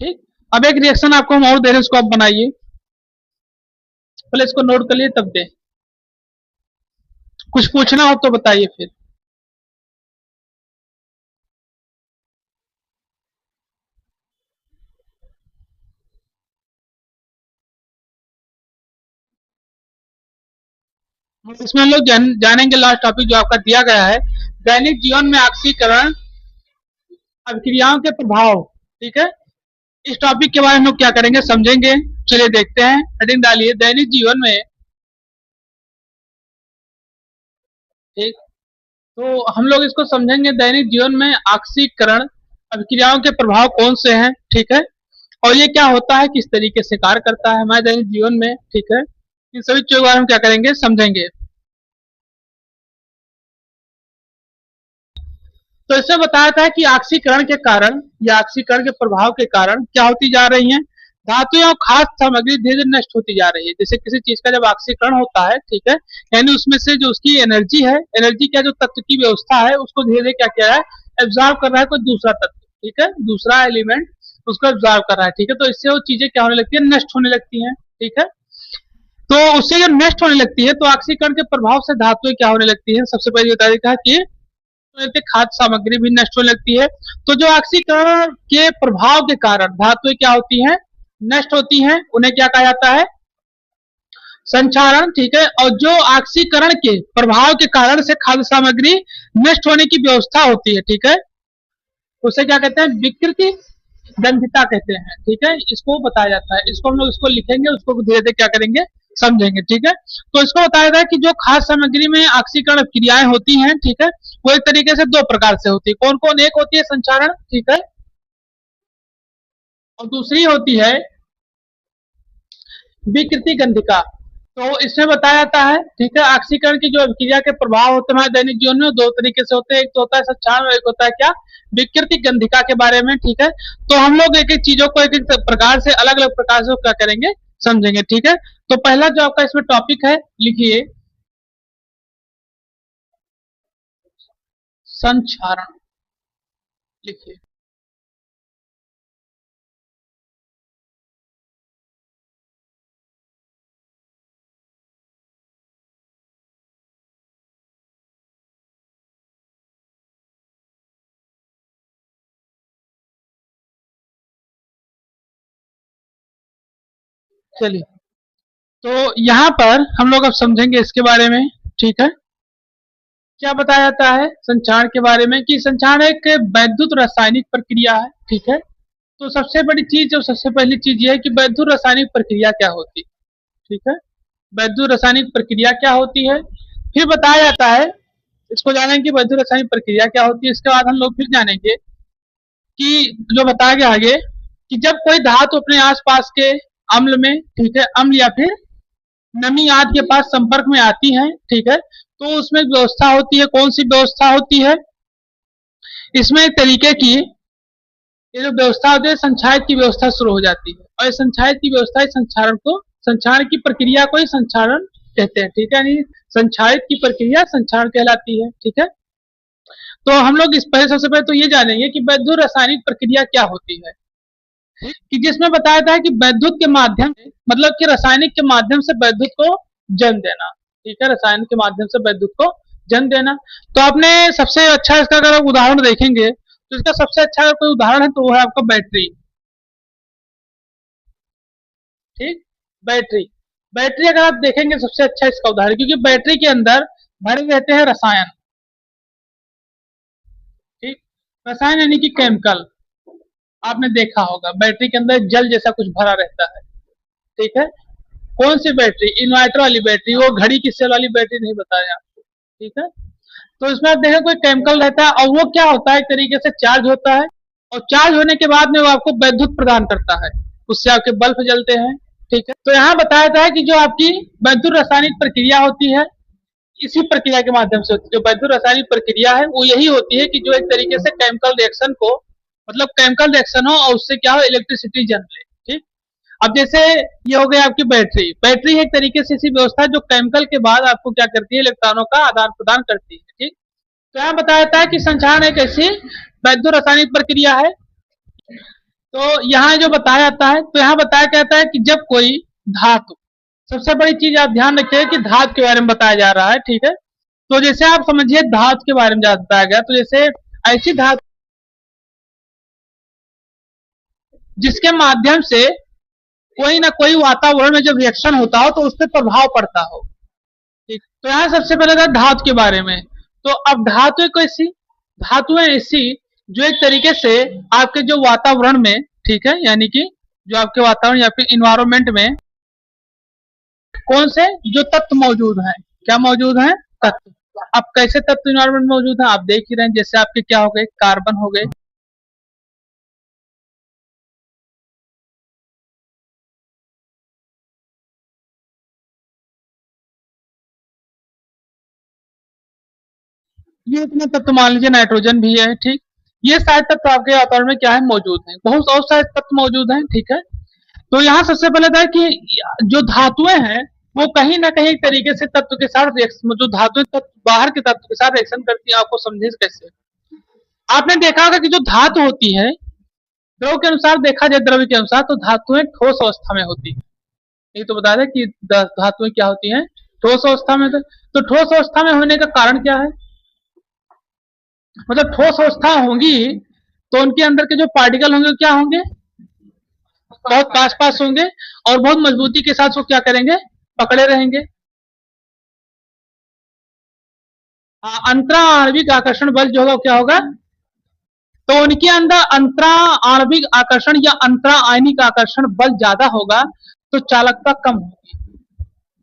ठीक। अब एक रिएक्शन आपको हम और दे रहे हैं, उसको आप बनाइए, पहले इसको नोट कर लिए तब दे, कुछ पूछना हो तो बताइए फिर। इसमें हम लोग जानेंगे लास्ट टॉपिक जो आपका दिया गया है, दैनिक जीवन में ऑक्सीकरण अभिक्रियाओं के प्रभाव, ठीक है। इस टॉपिक के बारे में हम लोग क्या करेंगे, समझेंगे। चलिए देखते हैं, हेडिंग डालिए, दैनिक जीवन में, ठीक। तो हम लोग इसको समझेंगे, दैनिक जीवन में ऑक्सीकरण अभिक्रियाओं के प्रभाव कौन से हैं, ठीक है, और ये क्या होता है, किस तरीके से कार्य करता है हमारे दैनिक जीवन में, ठीक है। इन सभी चीजों के बारे में क्या करेंगे, समझेंगे। तो इसमें बताया था कि ऑक्सीकरण के कारण या ऑक्सीकरण के प्रभाव के कारण क्या होती जा रही है, धातु और खास सामग्री धीरे धीरे नष्ट होती जा रही है। जैसे किसी चीज का जब ऑक्सीकरण होता है, ठीक है, यानी उसमें से जो उसकी एनर्जी है, एनर्जी का जो तत्व की व्यवस्था है, उसको धीरे धीरे क्या किया रहा है, एब्जॉर्व कर रहा है कोई दूसरा तत्व, ठीक है, दूसरा एलिमेंट उसको एब्जॉर्व कर रहा है, ठीक है। तो इससे वो चीजें क्या होने लगती है, नष्ट होने लगती है, ठीक है। तो उससे जब नष्ट होने लगती है तो ऑक्सीकरण के प्रभाव से धातुएं क्या होने लगती है, सबसे पहले बता देता है कि खाद्य सामग्री भी नष्ट होने लगती है। तो जो ऑक्सीकरण के प्रभाव के कारण धातुएं क्या होती हैं, नष्ट होती हैं, उन्हें क्या कहा जाता है, संक्षारण, ठीक है। और जो ऑक्सीकरण के प्रभाव के कारण से खाद्य सामग्री नष्ट होने की व्यवस्था होती है, ठीक है, उसे क्या कहते हैं, विकृति गंधिता कहते हैं, ठीक है। इसको बताया जाता है, इसको हम लोग इसको लिखेंगे, उसको धीरे धीरे क्या करेंगे, समझेंगे, ठीक है। तो इसको बताया जाता है कि जो खाद्य सामग्री में ऑक्सीकरण क्रियाएं होती हैं, ठीक है, वो एक तरीके से दो प्रकार से होती है। कौन कौन, एक होती है संचारण, ठीक है, और दूसरी होती है विकृति गंधिका। तो इसमें बताया जाता है, ठीक है, ऑक्सीकरण की जो अभिक्रिया के प्रभाव होते हैं दैनिक जीवन में दो तरीके से होते हैं, एक तो होता है संचारण और एक होता है क्या, विकृति गंधिका के बारे में, ठीक है। तो हम लोग एक एक चीजों को एक एक प्रकार से, अलग अलग प्रकार से क्या करेंगे, समझेंगे, ठीक है। तो पहला जो आपका इसमें टॉपिक है, लिखिए संचारण, लिखिए। चलिए, तो यहाँ पर हम लोग अब समझेंगे इसके बारे में, ठीक है। क्या बताया जाता है संचारण के बारे में, कि संचारण एक वैद्युत रासायनिक प्रक्रिया है, ठीक है। तो सबसे बड़ी चीज और सबसे पहली चीज ये है कि वैद्युत रासायनिक प्रक्रिया क्या होती है, ठीक है, वैद्युत रासायनिक प्रक्रिया क्या होती है। फिर बताया जाता है, इसको जानेंगे कि वैद्युत रासायनिक प्रक्रिया क्या होती है। इसके बाद हम लोग फिर जानेंगे कि जो बताया गया आगे, कि जब कोई धातु अपने आसपास के अम्ल में, ठीक है, अम्ल या फिर नमी आदि के पास संपर्क में आती है, ठीक है, तो उसमें व्यवस्था होती है, कौन सी व्यवस्था होती है, इसमें एक तरीके की ये जो व्यवस्था होती है, संचायक की व्यवस्था शुरू हो जाती है, और संचायक की व्यवस्था संचारण को, संचारण की प्रक्रिया को ही संचारण कहते हैं, ठीक है, यानी संचायक की प्रक्रिया संचारण कहलाती है, ठीक है। तो हम लोग इस पहले, सबसे पहले तो ये जानेंगे कि वैद्युत रासायनिक प्रक्रिया क्या होती है, कि जिसमें बताया था कि वैद्युत के माध्यम से, मतलब कि रासायनिक के माध्यम से वैद्युत को जन्म देना, ठीक है, रसायन के माध्यम से वैद्युत को जन्म देना। तो आपने सबसे अच्छा इसका अगर आप उदाहरण देखेंगे, तो इसका सबसे अच्छा अगर कोई उदाहरण है तो वो है आपका बैटरी, ठीक, बैटरी। बैटरी अगर आप देखेंगे सबसे अच्छा इसका उदाहरण, क्योंकि बैटरी के अंदर भरे रहते हैं रसायन, ठीक, रसायन यानी कि केमिकल। आपने देखा होगा बैटरी के अंदर जल जैसा कुछ भरा रहता है, ठीक है। कौन सी बैटरी, इन्वर्टर वाली बैटरी, वो घड़ी की सेल वाली बैटरी नहीं बताया आपको, ठीक है। तो इसमें आप देखें कोई केमिकल रहता है, और वो क्या होता है, एक तरीके से चार्ज होता है, और चार्ज होने के बाद में वो आपको वैद्युत प्रदान करता है, उससे आपके बल्ब जलते हैं, ठीक है। तो यहाँ बताया जाता है कि जो आपकी वैद्युत रासायनिक प्रक्रिया होती है, इसी प्रक्रिया के माध्यम से होती है। जो वैद्युत रासायनिक प्रक्रिया है वो यही होती है कि जो एक तरीके से केमिकल रिएक्शन को, मतलब केमिकल रिएक्शन हो और उससे क्या हो, इलेक्ट्रिसिटी जन ले, ठीक। अब जैसे ये हो गया आपकी बैटरी, बैटरी एक तरीके से ऐसी व्यवस्था है जो केमिकल के बाद आपको क्या करती है, इलेक्ट्रॉनों का आदान प्रदान करती है, ठीक। तो यहाँ बताया जाता है कि संचारण एक ऐसी वैद्युत रासायनिक प्रक्रिया है। तो यहाँ जो बताया जाता है, तो यहाँ बताया जाता है कि जब कोई धातु, सबसे बड़ी चीज आप ध्यान रखिए कि धातु के बारे में बताया जा रहा है, ठीक है। तो जैसे आप समझिए धातु के बारे में बताया गया, तो जैसे ऐसी धातु जिसके माध्यम से कोई ना कोई वातावरण में जब रिएक्शन होता हो तो उस पर प्रभाव पड़ता हो, ठीक। तो यहाँ सबसे पहले था धातु के बारे में। तो अब धातु एक ऐसी, धातुएं ऐसी जो एक तरीके से आपके जो वातावरण में, ठीक है, यानी कि जो आपके वातावरण या फिर इन्वायरमेंट में कौन से जो तत्व मौजूद हैं, क्या मौजूद हैं, तत्व। अब कैसे तत्व इन्वायरमेंट में मौजूद है आप देख ही रहे हैं, जैसे आपके क्या हो गए, कार्बन हो गए, ये इतने तत्व मान लीजिए नाइट्रोजन भी है, ठीक। ये सारे तत्व आपके वातावरण में क्या है, मौजूद हैं। बहुत और सारे तत्व मौजूद हैं, ठीक है। तो यहाँ सबसे पहले था कि जो धातुएं हैं वो कहीं ना कहीं एक तरीके से तत्व के साथ रिएक्शन, जो धातुएं तत्व बाहर के तत्व के साथ रिएक्शन करती है, आपको समझे कैसे। आपने देखा होगा कि जो धातु होती है, द्रव के अनुसार देखा जाए, द्रव्य के अनुसार, तो धातुएं ठोस अवस्था में होती है। ये तो बता दें कि धातुएं क्या होती हैं, ठोस अवस्था में। तो ठोस अवस्था में होने का कारण क्या है, मतलब ठोस अवस्था होंगी तो उनके अंदर के जो पार्टिकल होंगे वो क्या होंगे, बहुत पास पास होंगे और बहुत मजबूती के साथ वो क्या करेंगे, पकड़े रहेंगे। अंतरा आणविक आकर्षण बल जो होगा क्या होगा, तो उनके अंदर अंतरा आणविक आकर्षण या अंतरा आयनिक आकर्षण बल ज्यादा होगा, तो चालकता कम होगी।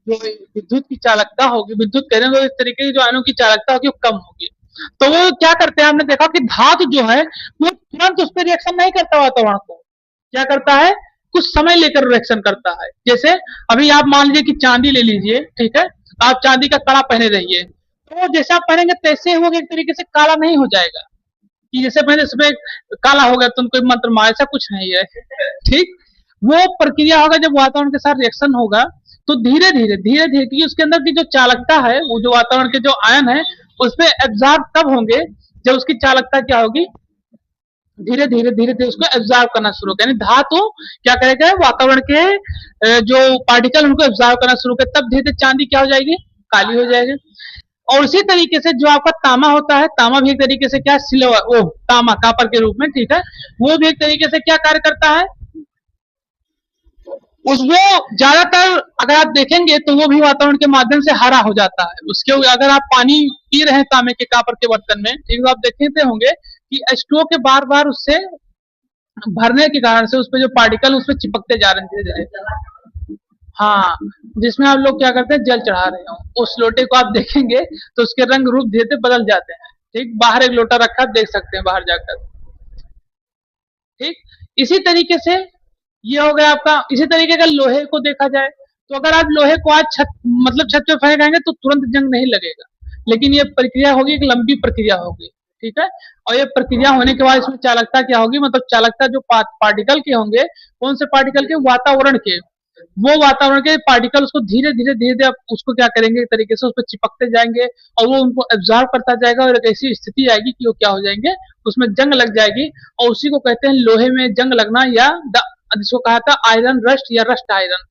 जो विद्युत की चालकता होगी, विद्युत कह रहे हैं तो इस तरीके की जो आयनों की चालकता होगी वो कम होगी। तो वो क्या करते हैं, आपने देखा कि धातु जो है वो तुरंत उस पर रिएक्शन नहीं करता, वातावरण को क्या करता है, कुछ समय लेकर रिएक्शन करता है। जैसे अभी आप मान लीजिए कि चांदी ले लीजिए, ठीक है, आप चांदी का कड़ा पहने रहिए, तो जैसे आप पहनेंगे तैसे हो, एक तरीके से काला नहीं हो जाएगा कि जैसे पहले इसमें काला हो गया तुम कोई मंत्र मार, ऐसा कुछ नहीं है, ठीक। वो प्रक्रिया होगा जब वातावरण के साथ रिएक्शन होगा, तो धीरे धीरे धीरे धीरे, क्योंकि उसके अंदर की जो चालकता है, वो जो वातावरण के जो आयन है उस पर एब्जॉर्ब तब होंगे जब उसकी चालकता क्या होगी, धीरे धीरे धीरे धीरे उसको एब्जॉर्ब करना शुरू करें। धातु क्या करेगा, वातावरण के जो पार्टिकल उनको एब्जॉर्ब करना शुरू करे, तब धीरे धीरे चांदी क्या हो जाएगी, काली हो जाएगी। और उसी तरीके से जो आपका तामा होता है, तामा भी एक तरीके से क्या, सिल्वर, ओ तामा कापर के रूप में, ठीक है, वो भी एक तरीके से क्या कार्य करता है, उसमें ज्यादातर अगर आप देखेंगे तो वो भी वातावरण के माध्यम से हरा हो जाता है। उसके अगर आप पानी पी रहे हैं तांबे के कापर के बर्तन में, ठीक है, आप देखते होंगे कि H2O के बार बार उससे भरने के कारण से उस पे जो पार्टिकल उसमें चिपकते जा रहे हैं धीरे धीरे। हाँ, जिसमें आप लोग क्या करते हैं, जल चढ़ा रहे हो, उस लोटे को आप देखेंगे तो उसके रंग रूप धीरे धीरे बदल जाते हैं, ठीक। बाहर एक लोटा रखा देख सकते हैं बाहर जाकर, ठीक। इसी तरीके से ये हो गया आपका। इसी तरीके का लोहे को देखा जाए, तो अगर आप लोहे को आज छत, मतलब छत पे फेंकेंगे तो तुरंत जंग नहीं लगेगा, लेकिन ये प्रक्रिया होगी, एक लंबी प्रक्रिया होगी, ठीक है। और ये प्रक्रिया होने के बाद इसमें चालकता क्या होगी, मतलब चालकता जो पार्टिकल के होंगे, कौन से पार्टिकल के, वातावरण के, वो वातावरण के पार्टिकल उसको धीरे धीरे धीरे धीरे उसको क्या करेंगे, एक तरीके से उस पर चिपकते जाएंगे और वो उनको एब्जॉर्ब करता जाएगा, और एक ऐसी स्थिति आएगी कि वो क्या हो जाएंगे, उसमें जंग लग जाएगी। और उसी को कहते हैं लोहे में जंग लगना, या जिसको कहा था आयरन रस्ट या रस्ट आयरन,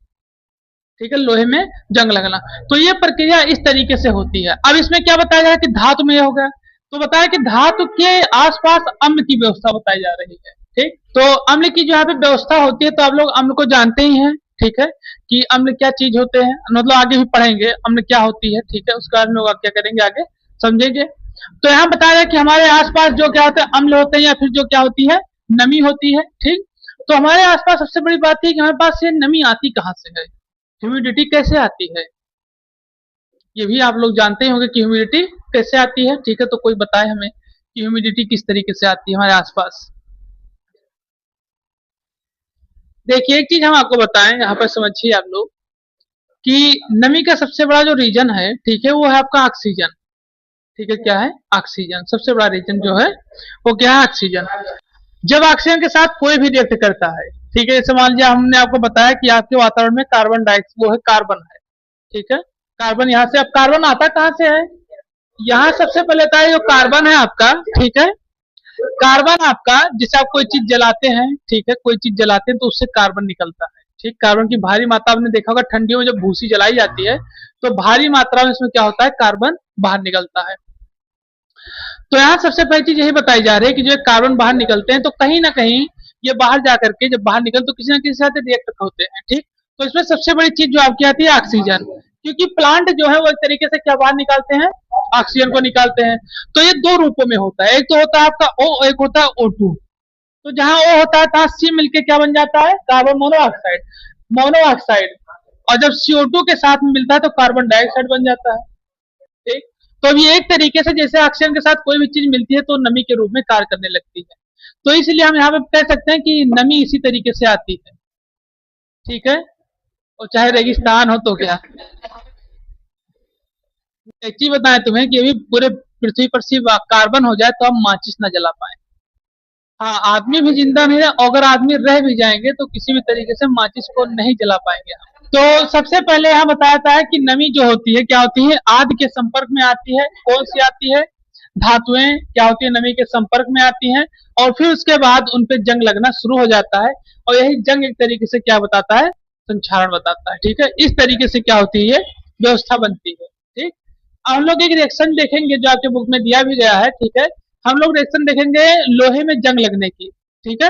ठीक है, लोहे में जंग लगना। तो ये प्रक्रिया इस तरीके से होती है। अब इसमें क्या बताया जाए कि धातु में ये होगा, तो बताया कि धातु के आसपास अम्ल की व्यवस्था बताई जा रही है, ठीक। तो अम्ल की जो यहाँ पे व्यवस्था होती है, तो आप लोग अम्ल को जानते ही हैं, ठीक है, कि अम्ल क्या चीज होते हैं, मतलब आगे भी पढ़ेंगे अम्ल क्या होती है, ठीक है, उसके बाद में क्या करेंगे आगे समझेंगे। तो यहाँ बताया कि हमारे आसपास जो क्या होते हैं, अम्ल होते हैं, या फिर जो क्या होती है, नमी होती है, ठीक। तो हमारे आसपास सबसे बड़ी बात है कि हमारे पास ये नमी आती कहाँ से है, ह्यूमिडिटी कैसे आती है, ये भी आप लोग जानते होंगे कि ह्यूमिडिटी कैसे आती है, ठीक है। तो कोई बताए हमें कि ह्यूमिडिटी किस तरीके से आती है हमारे आसपास। देखिए एक चीज हम आपको बताएं, यहाँ पर समझिए आप लोग कि नमी का सबसे बड़ा जो रीजन है, ठीक है, वो है आपका ऑक्सीजन, ठीक है, क्या है, ऑक्सीजन। सबसे बड़ा रीजन जो है वो क्या है, ऑक्सीजन। जब ऑक्सीजन के साथ कोई भी रिएक्ट करता है, ठीक है, जैसे मान लीजिए हमने आपको बताया कि आपके वातावरण में कार्बन डाइऑक्साइड, वो है कार्बन है, ठीक है, कार्बन यहाँ से, अब कार्बन आता कहाँ से है, यहाँ सबसे पहले था जो कार्बन है आपका, ठीक है, कार्बन आपका, जिसे आप कोई चीज जलाते हैं, ठीक है, कोई चीज जलाते हैं तो उससे कार्बन निकलता है, ठीक। कार्बन की भारी मात्रा आपने देखा होगा, ठंडियों में जब भूसी जलाई जाती है तो भारी मात्रा में इसमें क्या होता है, कार्बन बाहर निकलता है। तो यहाँ सबसे पहली चीज यही बताई जा रही है कि जो कार्बन बाहर निकलते हैं, तो कहीं ना कहीं ये बाहर जाकर के जब बाहर निकल तो किसी ना किसी साथ रिएक्ट होते हैं, ठीक। तो इसमें सबसे बड़ी चीज जो आपकी आती है ऑक्सीजन, क्योंकि प्लांट जो है वो एक तरीके से क्या बाहर निकालते हैं, ऑक्सीजन को निकालते हैं। तो ये दो रूपों में होता है, एक तो होता है आपका ओ, एक होता है O2। तो जहां ओ होता है तहां सी मिलके क्या बन जाता है, कार्बन मोनोऑक्साइड, मोनोऑक्साइड। और जब CO2 के साथ में मिलता है तो कार्बन डाइऑक्साइड बन जाता है, ठीक। तो अब ये एक तरीके से जैसे ऑक्सीजन के साथ कोई भी चीज मिलती है तो नमी के रूप में कार्य करने लगती है। तो इसलिए हम यहाँ पे कह सकते हैं कि नमी इसी तरीके से आती है, ठीक है। और चाहे रेगिस्तान हो तो क्या, एक चीज बताएं तुम्हें कि अभी पूरे पृथ्वी पर सिर्फ कार्बन हो जाए तो हम माचिस न जला पाए। हाँ, आदमी भी जिंदा नहीं है, अगर आदमी रह भी जाएंगे तो किसी भी तरीके से माचिस को नहीं जला पाएंगे हम। तो सबसे पहले यहाँ बताया जाता है कि नमी जो होती है क्या होती है, आग के संपर्क में आती है। कौन सी आती है? धातुएं क्या होती है, नमी के संपर्क में आती हैं, और फिर उसके बाद उन पे जंग लगना शुरू हो जाता है, और यही जंग एक तरीके से क्या बताता है, संक्षारण बताता है। ठीक है, इस तरीके से क्या होती है, व्यवस्था बनती है। ठीक, अब हम लोग एक रिएक्शन देखेंगे जो आपके बुक में दिया भी गया है। ठीक है, हम लोग रिएक्शन देखेंगे लोहे में जंग लगने की। ठीक है,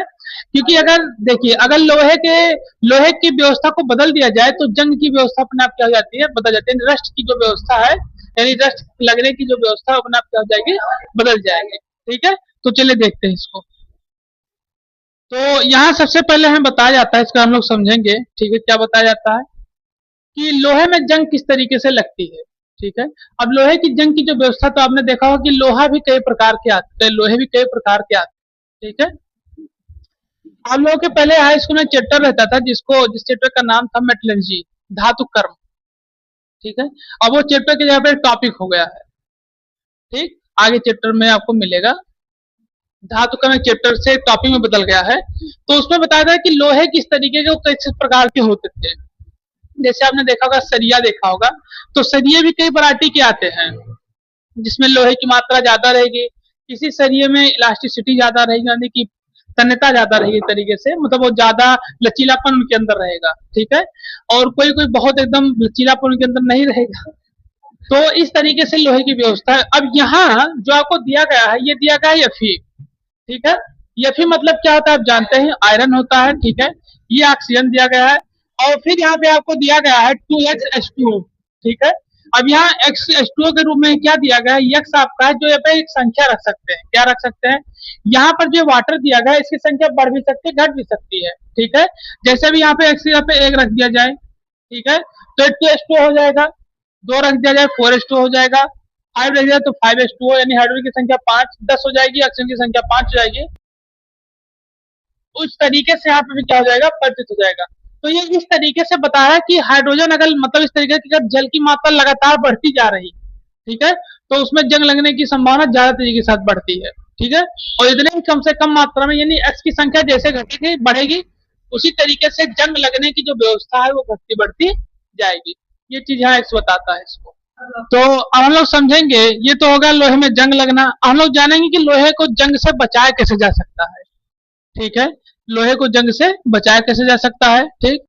क्योंकि अगर देखिए, अगर लोहे की व्यवस्था को बदल दिया जाए तो जंग की व्यवस्था अपने आप क्या हो जाती है, बदल जाती है। रस्ट की जो व्यवस्था है, यानी रस्ट लगने की जो व्यवस्था है अपने आप क्या हो जाएगी, बदल जाएगी। ठीक है, तो चलिए देखते हैं इसको। तो यहाँ सबसे पहले हमें बताया जाता है, इसका हम लोग समझेंगे। ठीक है, क्या बताया जाता है कि लोहे में जंग किस तरीके से लगती है। ठीक है, अब लोहे की जंग की जो व्यवस्था, तो आपने देखा होगा कि लोहा भी कई प्रकार के आते हैं, लोहे भी कई प्रकार के आते हैं। ठीक है, हम लोगों के पहले हाई स्कूल में चैप्टर रहता था जिस चैप्टर का नाम था मेटलर्जी, धातु कर्म। ठीक है, अब वो चैप्टर के जगह पे टॉपिक हो गया है। ठीक, आगे चैप्टर में आपको मिलेगा, धातु कर्म चैप्टर से टॉपिक में बदल गया है। तो उसमें बताया था कि लोहे किस तरीके के, किस प्रकार के होते थे। जैसे आपने देखा होगा सरिया देखा होगा, तो सरिये भी कई वैरायटी के आते हैं, जिसमें लोहे की मात्रा ज्यादा रहेगी, किसी सरिये में इलास्टिसिटी ज्यादा रहेगी, यानी कि तन्यता ज्यादा रहेगी तरीके से, मतलब वो ज्यादा लचीलापन उनके अंदर रहेगा। ठीक है, और कोई कोई बहुत एकदम लचीलापन उनके अंदर नहीं रहेगा। तो इस तरीके से लोहे की व्यवस्था है। अब यहाँ जो आपको दिया गया है, ये दिया गया है Fe। ठीक है, Fe मतलब क्या होता है आप जानते हैं, आयरन होता है। ठीक है, ये ऑक्सीजन दिया गया है, और फिर यहाँ पे आपको दिया गया है 2H2O। ठीक है, अब यहाँ H2O के रूप में क्या दिया गया है, X आपका है, जो यहाँ पे एक संख्या रख सकते हैं। क्या रख सकते हैं, यहाँ पर जो वाटर दिया गया है इसकी संख्या बढ़ भी सकती है, घट भी सकती है। ठीक है, जैसे भी यहाँ पे X यहाँ पे 1 रख दिया जाए, ठीक है, तो 2H2O हो जाएगा। 2 रख दिया जाए 4H2O हो जाएगा। 5 रख दिया तो 5H2O, यानी हाइड्रोजन की संख्या 5, 10 हो जाएगी, ऑक्सीजन की संख्या 5 हो जाएगी। उस तरीके से यहाँ पे भी क्या हो जाएगा, परिवर्तित हो जाएगा। तो ये इस तरीके से बता रहा है कि हाइड्रोजन अगर मतलब इस तरीके की अगर जल की मात्रा लगातार बढ़ती जा रही, ठीक है, तो उसमें जंग लगने की संभावना ज्यादा तेजी के साथ बढ़ती है। ठीक है, और इतने ही कम से कम मात्रा में, यानी एक्स की संख्या जैसे घटेगी बढ़ेगी, उसी तरीके से जंग लगने की जो व्यवस्था है वो घटती बढ़ती जाएगी। ये चीज यहाँ एक्स बताता है इसको। तो अब हम लोग समझेंगे, ये तो होगा लोहे में जंग लगना। हम लोग जानेंगे कि लोहे को जंग से बचाया कैसे जा सकता है। ठीक है, लोहे को जंग से बचाया कैसे जा सकता है। ठीक,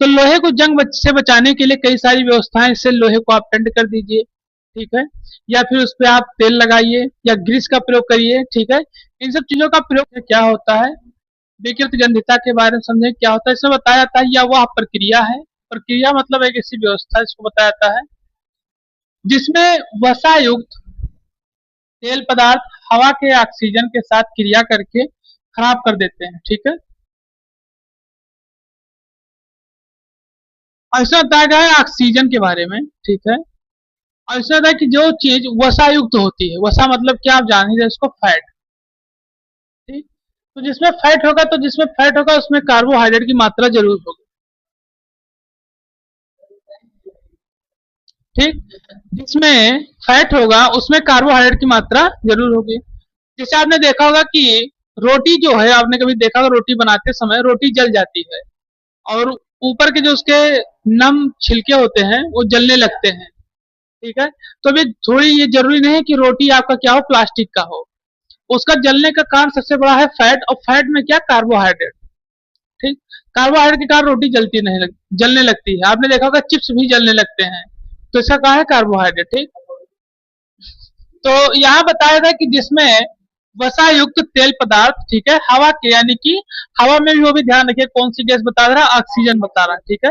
तो लोहे को जंग से बचाने के लिए कई सारी व्यवस्थाएं, इससे लोहे को आप ठंड कर दीजिए। ठीक है, या फिर उस पर आप तेल लगाइए या ग्रीस का प्रयोग करिए। ठीक है, इन सब चीजों का प्रयोग क्या होता है, विकृत गंधिता के बारे में समझे क्या होता है। इसमें बताया जाता है, या वह प्रक्रिया है, प्रक्रिया मतलब एक ऐसी व्यवस्था जिसको बताया जाता है जिसमें वसा युक्त तेल पदार्थ हवा के ऑक्सीजन के साथ क्रिया करके खराब कर देते हैं। ठीक है, ऐसा बताया गया है ऑक्सीजन के बारे में। ठीक है, ऐसा होता है कि जो चीज वसा युक्त होती है, वसा मतलब क्या आप जान ही रहे उसको, फैट। ठीक, तो जिसमें फैट होगा, तो जिसमें फैट होगा उसमें कार्बोहाइड्रेट की मात्रा जरूर होगी। ठीक, जिसमें फैट होगा उसमें कार्बोहाइड्रेट की मात्रा जरूर होगी। जैसे आपने देखा होगा कि रोटी जो है, आपने कभी देखा होगा रोटी बनाते समय रोटी जल जाती है, और ऊपर के जो उसके नम छिलके होते हैं वो जलने लगते हैं। ठीक है, तो अभी थोड़ी ये जरूरी नहीं है कि रोटी आपका क्या हो, प्लास्टिक का हो। उसका जलने का कारण सबसे बड़ा है फैट, और फैट में क्या, कार्बोहाइड्रेट। ठीक, कार्बोहाइड्रेट के कारण रोटी जलने लगती है। आपने देखा होगा चिप्स भी जलने लगते हैं, तो इसका कहा है कार्बोहाइड्रेट। ठीक, तो यहाँ बताया था कि जिसमें वसा युक्त तेल पदार्थ, ठीक है, हवा के, यानी कि हवा में भी, वो भी ध्यान रखिए कौन सी गैस बता रहा है, ऑक्सीजन बता रहा है। ठीक है,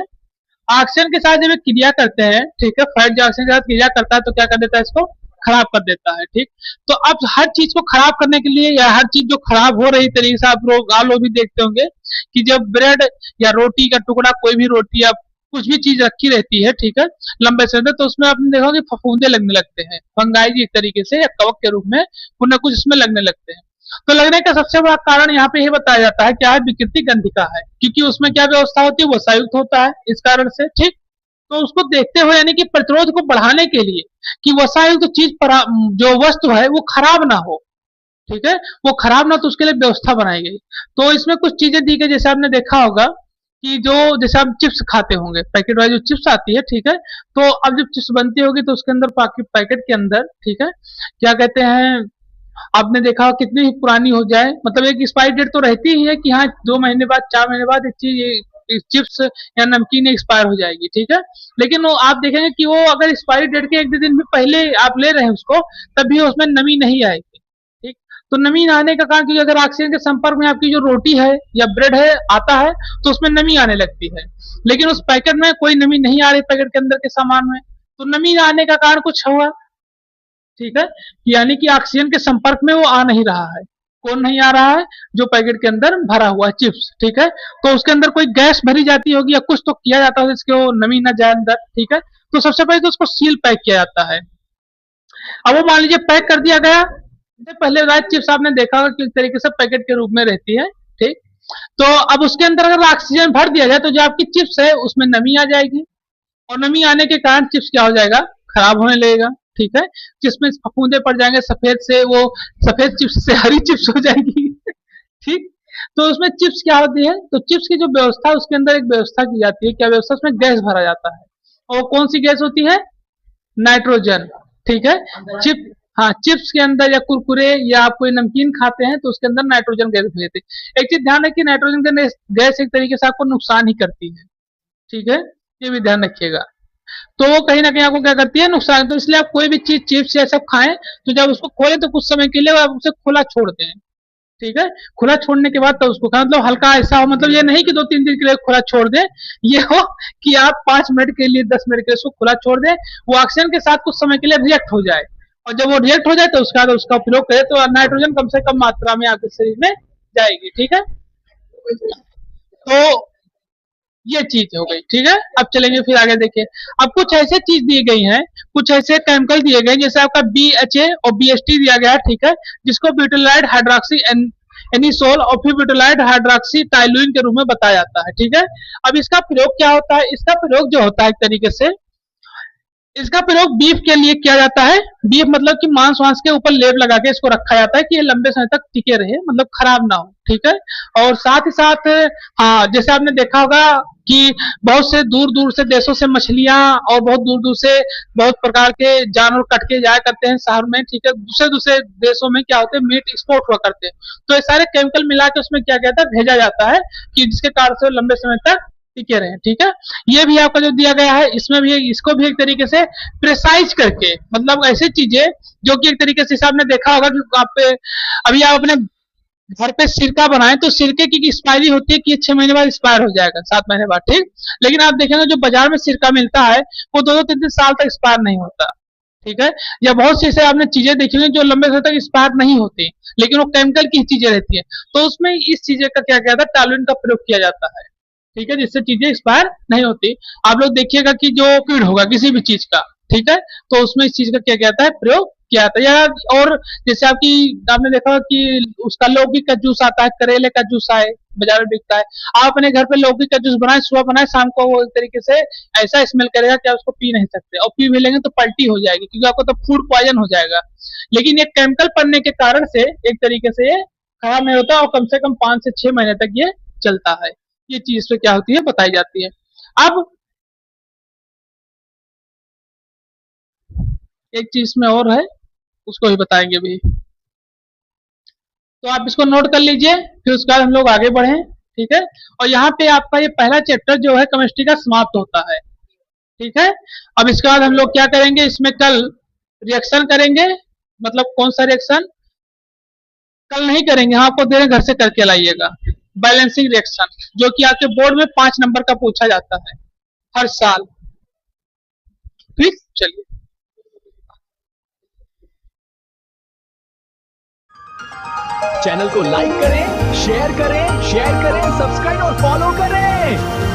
ऑक्सीजन के साथ जब क्रिया करते हैं, ठीक है, फैट जो ऑक्सीजन के साथ क्रिया करता है तो क्या कर देता है, इसको खराब कर देता है। ठीक, तो अब हर चीज को खराब करने के लिए, या हर चीज जो खराब हो रही तरीके से आप लोग भी देखते होंगे कि जब ब्रेड या रोटी का टुकड़ा, कोई भी रोटी या कुछ भी चीज रखी रहती है, ठीक है, लंबे समय तक, तो उसमें आपने देखा कि फफूंदे लगने लगते हैं, फंगाई एक तरीके से, या कवक के रूप में कुछ न कुछ इसमें लगने लगते हैं। तो लगने का सबसे बड़ा कारण यहाँ पे ये बताया जाता है क्या है, विकृति गंधिका है, क्योंकि उसमें क्या व्यवस्था होती है, वो वसायुक्त होता है, इस कारण से। ठीक, तो उसको देखते हुए यानी कि प्रतिरोध को बढ़ाने के लिए कि वसायुक्त तो चीज जो वस्तु है वो खराब ना हो, ठीक है, वो खराब ना, तो उसके लिए व्यवस्था बनाई गई। तो इसमें कुछ चीजें दी गई, जैसे आपने देखा होगा कि जो जैसे आप चिप्स खाते होंगे, पैकेट वाली जो चिप्स आती है, ठीक है, तो अब जब चिप्स बनती होगी तो उसके अंदर पैकेट के अंदर, ठीक है, क्या कहते हैं, आपने देखा हो कितनी ही पुरानी हो जाए, मतलब एक एक्सपायरी डेट तो रहती ही है कि हाँ 2 महीने बाद 4 महीने बाद एक चीज चिप्स या नमकीन एक्सपायर हो जाएगी, ठीक है, लेकिन वो आप देखेंगे कि वो अगर एक्सपायरी डेट के 1 2 दिन भी पहले आप ले रहे हैं उसको, तब भी उसमें नमी नहीं आएगी, ठीक। तो नमी ना आने का कारण, क्योंकि अगर ऑक्सीजन के संपर्क में आपकी जो रोटी है या ब्रेड है आता है तो उसमें नमी आने लगती है, लेकिन उस पैकेट में कोई नमी नहीं आ रही, पैकेट के अंदर के सामान में, तो नमी ना आने का कारण कुछ हुआ, ठीक है, यानी कि ऑक्सीजन के संपर्क में वो आ नहीं रहा है। कौन नहीं आ रहा है? जो पैकेट के अंदर भरा हुआ है चिप्स, ठीक है, तो उसके अंदर कोई गैस भरी जाती होगी या कुछ तो किया जाता है जिसके वो नमी ना जाए अंदर, ठीक है, तो सबसे पहले तो उसको सील पैक किया जाता है। अब वो मान लीजिए पैक कर दिया गया, जैसे पहले राइस चिप्स आपने देखा होगा किस तरीके से पैकेट के रूप में रहती है, ठीक, तो अब उसके अंदर अगर ऑक्सीजन भर दिया जाए तो जो आपकी चिप्स है उसमें नमी आ जाएगी, और नमी आने के कारण चिप्स क्या हो जाएगा, खराब होने लगेगा, ठीक है, जिसमें फफूंदे पड़ जाएंगे सफेद से, वो सफेद चिप्स से हरी चिप्स हो जाएगी ठीक। तो उसमें चिप्स क्या होती है, तो चिप्स की जो व्यवस्था है उसके अंदर एक व्यवस्था की जाती है, क्या व्यवस्था, उसमें गैस भरा जाता है, और कौन सी गैस होती है, नाइट्रोजन, ठीक है, चिप, हाँ चिप्स के अंदर या कुरकुरे या आप कोई नमकीन खाते हैं तो उसके अंदर नाइट्रोजन गैस भेजते हैं। एक चीज ध्यान रखिए, नाइट्रोजन गैस एक तरीके से आपको नुकसान ही करती है, ठीक है, ये भी ध्यान रखिएगा। तो वो कहीं ना कहीं आपको क्या करती है, नुकसान, तो इसलिए आप कोई भी चीज चिप्स या सब खाएं तो जब उसको खोलें तो कुछ समय के लिए आप उसे खुला छोड़ दें, ठीक है, खुला छोड़ने के बाद तो उसको खाएं, मतलब हल्का ऐसा हो, मतलब ये नहीं कि 2 3 दिन के लिए खुला छोड़ दें, ये हो कि आप 5 मिनट के लिए 10 मिनट के लिए उसको खुला छोड़ दें, वो ऑक्सीजन के साथ कुछ समय के लिए रिएक्ट हो जाए, और जब वो रिएक्ट हो जाए तो उसका उसका उपयोग करें तो नाइट्रोजन कम से कम मात्रा में आपके शरीर में जाएगी, ठीक है। तो ये चीज हो गई, ठीक है, अब चलेंगे फिर आगे देखिए। अब कुछ ऐसे चीज दी गई हैं, कुछ ऐसे केमिकल दिए गए जैसे आपका BHA और BHT दिया गया है, ठीक है, जिसको ब्यूटाइल हाइड्रोक्सी एनिसोल और फिर ब्यूटाइल हाइड्रोक्सी टाइलुइन के रूप में बताया जाता है, ठीक है। अब इसका प्रयोग क्या होता है, इसका प्रयोग जो होता है एक तरीके से, इसका प्रयोग बीफ के लिए किया जाता है, बीफ मतलब कि मांस वांस के ऊपर लेप लगा के इसको रखा जाता है कि ये लंबे समय तक टिके रहे, मतलब खराब ना हो, ठीक है, और साथ ही साथ, हाँ जैसे आपने देखा होगा कि बहुत से दूर दूर से देशों से मछलियां और बहुत दूर दूर से बहुत प्रकार के जानवर कट के जाया करते हैं शहर में, ठीक है, दूसरे दूसरे देशों में क्या होते हैं, मीट एक्सपोर्ट हुआ करते हैं, तो ये सारे केमिकल मिला के उसमें क्या कहता है, भेजा जाता है कि जिसके कारण से लंबे समय तक टिके रहे, ठीक है। ये भी आपका जो दिया गया है, इसमें भी इसको भी एक तरीके से प्रिसाइज करके, मतलब ऐसी चीजें जो कि एक तरीके से आपने देखा होगा कि आप अभी आप अपने घर पे सिरका बनाए तो सिरके की एक्सपायरी होती है कि 6 महीने बाद एक्सपायर हो जाएगा, 7 महीने बाद, ठीक, लेकिन आप देखेंगे जो बाजार में सिरका मिलता है वो 2 2 3 3 साल तक एक्सपायर नहीं होता, ठीक है, या बहुत सी ऐसे आपने चीजें देखी होंगी जो लंबे समय तक एक्सपायर नहीं होती, लेकिन वो केमिकल की चीजें रहती है, तो उसमें इस चीजें का क्या कहता है, टॉलरेंट का प्रयोग किया जाता है, ठीक है, जिससे चीजें एक्सपायर नहीं होती। आप लोग देखिएगा कि जो फीड होगा किसी भी चीज का, ठीक है, तो उसमें इस चीज का क्या कहता है, प्रयोग किया जाता है, या और जैसे आपने देखा कि उसका लौकी का जूस आता है, करेले का जूस आए बाजार में बिकता है, आप अपने घर पे लौकी का जूस बनाए, सुबह बनाए, शाम को वो एक तरीके से ऐसा स्मेल करेगा कि आप उसको पी नहीं सकते, और पी भी लेंगे तो पल्टी हो जाएगी क्योंकि आपको तो फूड पॉइजन हो जाएगा, लेकिन ये केमिकल पड़ने के कारण से एक तरीके से ये खराब नहीं होता और कम से कम 5 से 6 महीने तक ये चलता है। ये चीज पे क्या होती है, बताई जाती है। अब एक चीज में और है, उसको भी बताएंगे भी, तो आप इसको नोट कर लीजिए, फिर उसके बाद हम लोग आगे बढ़े, ठीक है, और यहाँ पे आपका ये पहला चैप्टर जो है केमिस्ट्री का समाप्त होता है, ठीक है। अब इसके बाद हम लोग क्या करेंगे, इसमें कल रिएक्शन करेंगे, मतलब कौन सा रिएक्शन कल नहीं करेंगे, हाँ आपको दे रहे घर से करके लाइएगा, बैलेंसिंग रिएक्शन, जो कि आपके बोर्ड में 5 नंबर का पूछा जाता है हर साल, ठीक, चलिए। चैनल को लाइक करें, शेयर करें, सब्सक्राइब और फॉलो करें।